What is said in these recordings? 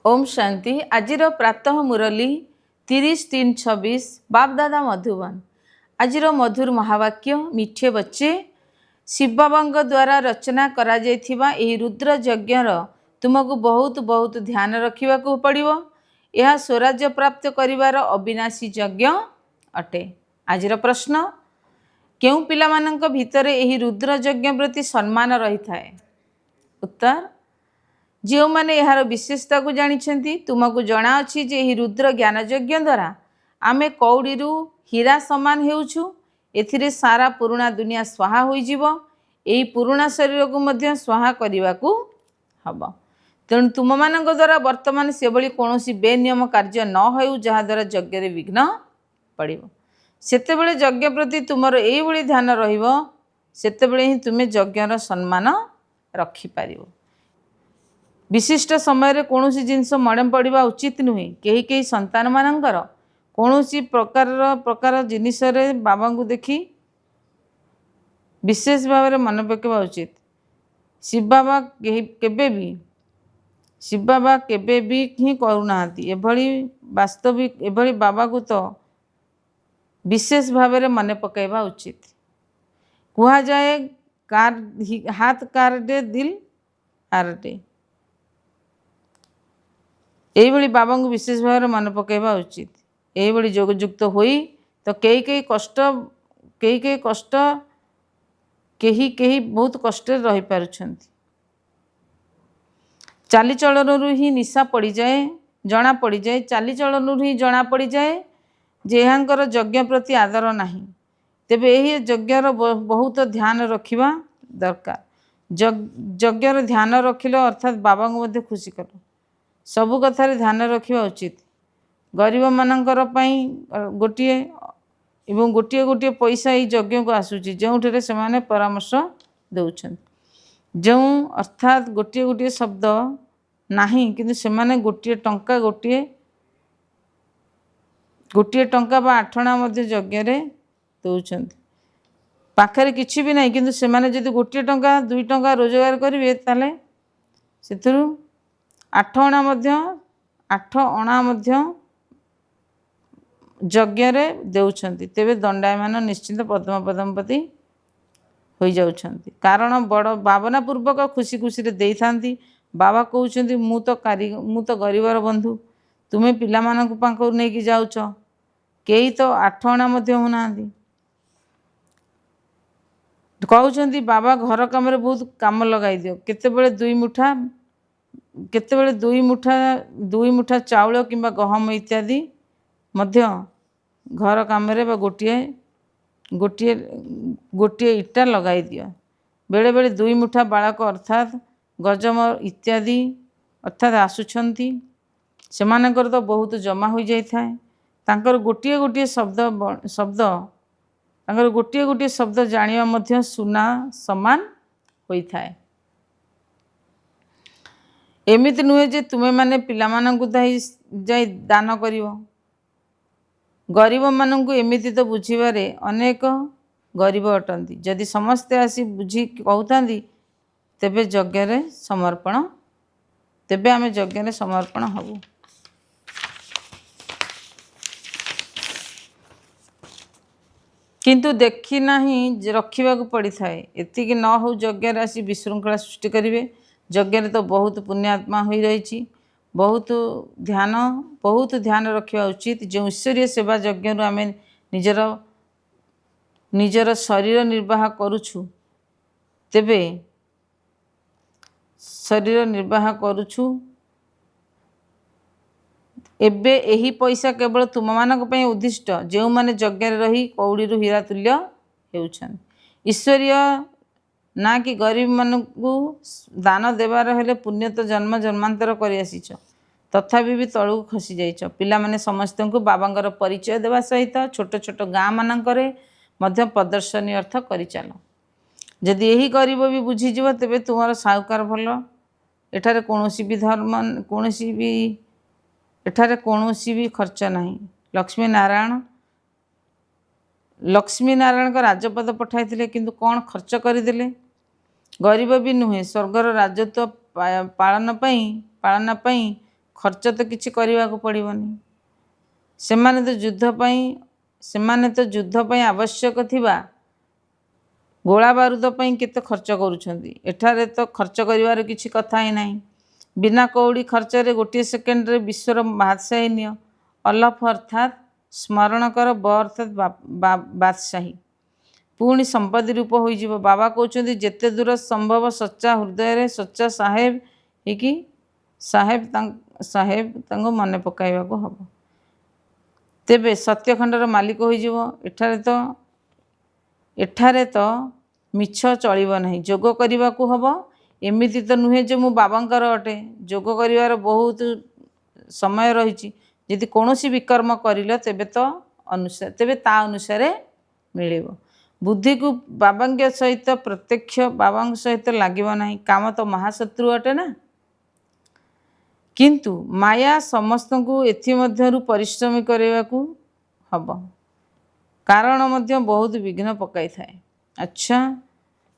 ओम शांति। आजिर प्रातः मुरली 30-3-26 बापदादा मधुबन। आजिर मधुर महावाक्य मिठे बच्चे शिव बाबा द्वारा रचना करा जाइथिबा एही रुद्र यज्ञर तुमको बहुत बहुत ध्यान रखा पड़िबो। यह स्वराज्य प्राप्त करिवार अविनाशी यज्ञ अटे। आजिर प्रश्न, केउ पिलामानंक भितरे एही रुद्र यज्ञ प्रति सम्मान रही थाए? उत्तर, जो माने यार विशेषता को जानी तुमको जना अच्छी जे यही रुद्र ज्ञान यज्ञ द्वारा आमे कौड़ी हीरा समान हेउछु। एथिरे सारा पुराणा दुनिया स्वाहा होइजिव। एही पुराणा शरीर को मध्य स्वाहा करने को हब। तेणु तुम मान द्वारा वर्तमान से भली कौनसी बेनियम कार्य न हो जहा द्वारा यज्ञ रे विघ्न पड़िबो। सेतेबेले यज्ञ प्रति तुमर एई भली ध्यान रहिबो, सेतेबेले ही तुमे यज्ञर सम्मान रखि पारिबो। विशिष्ट समय कौन जिनस मने पड़ा उचित नुहे। कहीं कहीं संतान मानकर कौन प्रकार जिनिस बाबा को देखी विशेष भाव में मन पकेवा उचित। शिव बाबा केबे भी ही करूना एभली वास्तविक एभली बाबा को तो विशेष भाव में मन पकेवा उचित। कह जाए कार हाथ कार डे दिल आरटे। यही बाबा को विशेष भाव में मन पकेवा उचित। यही जोगयुक्त होई तो कई कष्ट कहीं बहुत कष्ट रही पारुछंती। चालीचलन ही निशा पड़ जाए, जना पड़ जाए। चालीचलन ही जना पड़ जाए जे यांकर यज्ञ प्रति आदर नाही। तेबे यही यज्ञर बहुत ध्यान रखिबा दरकार। यज्ञर ध्यान रखिलो अर्थात बाबा को मध्य खुशी कर सबु कथार ध्यान रखा उचित। गरीब मानकर गोटे एवं गोटे गोटे पैसा यज्ञ को आसूची जो से माने परामर्श दौरान जो अर्थात गोटे गोटे शब्द नहीं किंतु से माने गोटे टंका गोटे टंका बा आठना यज्ञ दौरान पाखरे किछि भी नहीं किंतु से माने जदि गोटे टंका 2 टंका रोजगार करेंगे ताले से 8 अणा यज्ञ देउछंती। तेबे दंडायमान निश्चिंत पद्म पद्मपति हो जाउछंती। कारण बड़ भावना पूर्वक खुशी खुशी दे थांती। बाबा कहउछंती मु तो गरीबर बंधु, तुमे पिला मानक पाखु नेकी जाउछ, केही तो 8 अणा होना। कहउछंती बाबा घर काम रे बहुत काम लगाई दियो। केतेबेले 2 मुठा चाउल किंबा गहम इत्यादि मध्य घर काम रे गोटे गोटे इटा लगाई दियो। बेले बेले 2 मुठा बालक अर्थात गजम इत्यादि अर्थात आसुछंती। सेमानकर तो बहुत जमा हो जाई थाए। तांकर गोटे गोटे शब्द जानिबा मध्य सुना समान होई थाए। एमिति नुहे जे तुमे माने पिला मानंकु जाई दान करिवो। गरीब मानंकु एमिति तो बुझिबारे अनेक गरीब अटंती। जदि समस्ते आसी बुझी कहउतांती तेबे आमे यज्ञ समर्पण हबु। किंतु देखी नहीं रखा पड़ी थाए। एतिक न हो यज्ञ आसी विशृंखला सृष्टि करेंगे। यज्ञ तो बहुत पुण्यात्मा हो रही। बहुत ध्यान रखा उचित। जो ईश्वरीय सेवा यज्ञ आम निजर शरीर निर्वाह करुछु, तेबे शरीर निर्वाह करुछु एबे एही पैसा केवल तुम मानक पई उद्दिष्ट जो माने यज्ञ रही कौड़ी हीरा तुल्य हेउछन। ईश्वरीय ना कि गरीब मानकु दान देवार हेले पुण्य तो जन्म जन्मांतर करि आसीछ, तथापि भी तळु खसी जाइछ। पिला माने समस्त को बाबांगर परिचय देवा सहित छोट छोट गाँ मानकरे मध्य प्रदर्शनी अर्थ करि चल। जदि यही गरीब भी बुझीजिव तेबे तुमर साहुकार भल। एठारे कोनोसी भी धर्म कोनोसी भी खर्च नहीं। लक्ष्मी नारायण का राजपद पठाई किंतु कौन खर्च करदेले? गरीब भी नुहे, स्वर्गर राजत्व पालन पई खर्च तो किछि करबाको पड़िबनी सेमाने तो युद्ध पई आवश्यक थिबा गोला बारूद पई केते खर्च करूछंती एठारे तो खर्च करिवार किछि कथा ही नाही बिना कौड़ी खर्च रे गोटे सेकेंड रे विश्वर बादशाही नियो अलफ अर्थात स्मरण कर ब अर्थात बादशाही पुणी संपत्ति रूप हो बाबा कहते जेते दूर संभव सच्चा हृदय रे सच्चा साहेब कि साहेब मन पकाइबा को हम तेबे सत्यखंडर मालिक हो एठारे तो मिछ चलिब नहीं जोग करने को हम एमती तो नुहे जो मु बाबांकर अटे जोग करिवार बहुत समय रही यदि कौन विकर्म कर तेबे तो अनुसार तेबे ता अनुसार मिल बुद्धि को बाबा सहित प्रत्यक्ष बाबा सहित लगे ना काम तो महाशत्रु अटे ना किंतु माया समस्त को एथमध्यरु परिश्रमी करने को हम कारण मध्य बहुत विघ्न पकाई थाए। अच्छा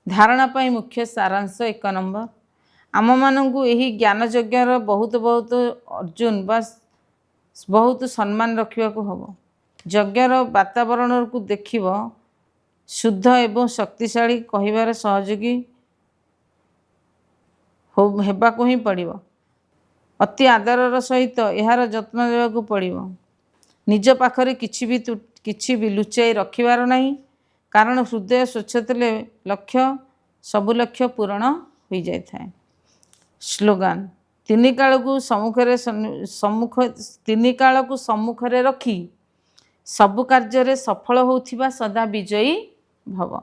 धारणा पाई मुख्य सारांश 1 नंबर आम मानू यही ज्ञान यज्ञर बहुत बहुत अर्जुन बस बहुत सम्मान रखा हम यज्ञर वातावरण को देख शुद्ध एवं शक्तिशाली कहिबार सहयोगी होबाको ही पड़िबो अति आदरर सहित यार जत्न देवाक पड़िबो निज पाखरे किछि भी लुचाई रखिबार नहीं कारण हृदय स्वच्छ थे लक्ष्य सबु लक्ष्य पूरण हो जाए था। स्लोगान तीन काल को सम्मुखरे रखी सबु कार्य सफल होथिबा सदा विजयी भव।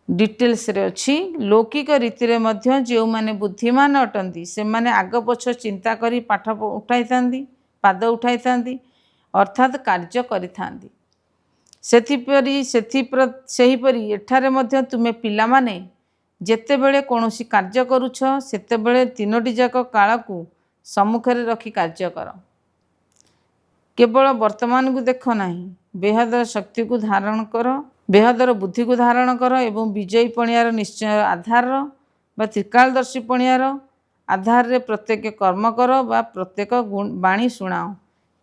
डिटेल्स रे अच्छी लौकिक रीति रे मध्य जो माने बुद्धिमान अटंती से माने आग पछ चिंता करी पाठ उठाई थांती पाद उठाई थांती अर्थात कार्य करि थांती सेहीपरि एठारे मध्य तुमे पिला माने जेते बेले कौनसी कार्य करुछ सेते बेले तीनोटी जाक काल को सम्मुखरे रखी कार्य कर केवल वर्तमान को देख नहीं बेहदर शक्ति को धारण कर बेहदर बुद्धि को धारण कर एवं विजयी पणियार निश्चय आधार बा त्रिकालदर्शी पणियार आधार रे प्रत्येक कर्म कर बा प्रत्येक बाणी शुणाओ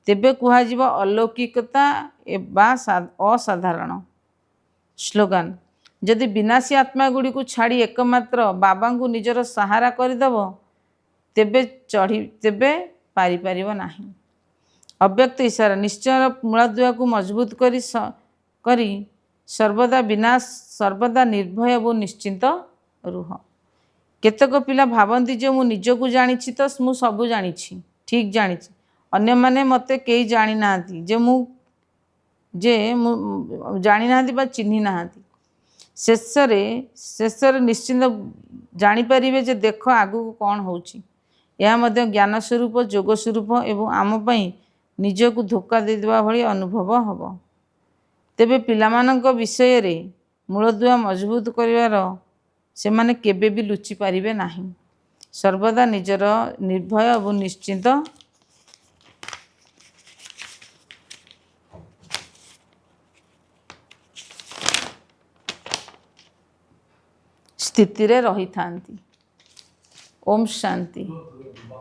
तेबे कुहाजिब अलौकिकता बा असाधारण। स्लोगान जदि विनाशी आत्मा गुड़ी को छाड़ी एकमात्र बाबा को निजर सहारा करदेव तेबे पारि परिबो नाही। अव्यक्त इशारा निश्चय मूलदुआ को मजबूत करी सर्वदा विनाश सर्वदा निर्भय और निश्चिंत रुह। केतक पिला भावती जो मु निजको जानी तो मु सबू जानी ठीक जानी अन्य माने मते कई जानी ना जे मु जानी ना बा चिन्ही ना शेषरे निश्चिंत जानीपर जे देख आगू कौन होची यह मध्य ज्ञान स्वरूप जोग स्वरूप एवं आम पाई निजको धोखा देदेवा भली अनुभव हम। तेबे पिलामानंक विषय रे मूलदुआ मजबूत करिवार से माने केबे भी लुचि पारिबे नाही सर्वदा निजर निर्भय और निश्चिंत स्थिति रे रही थांती। ओम शांति।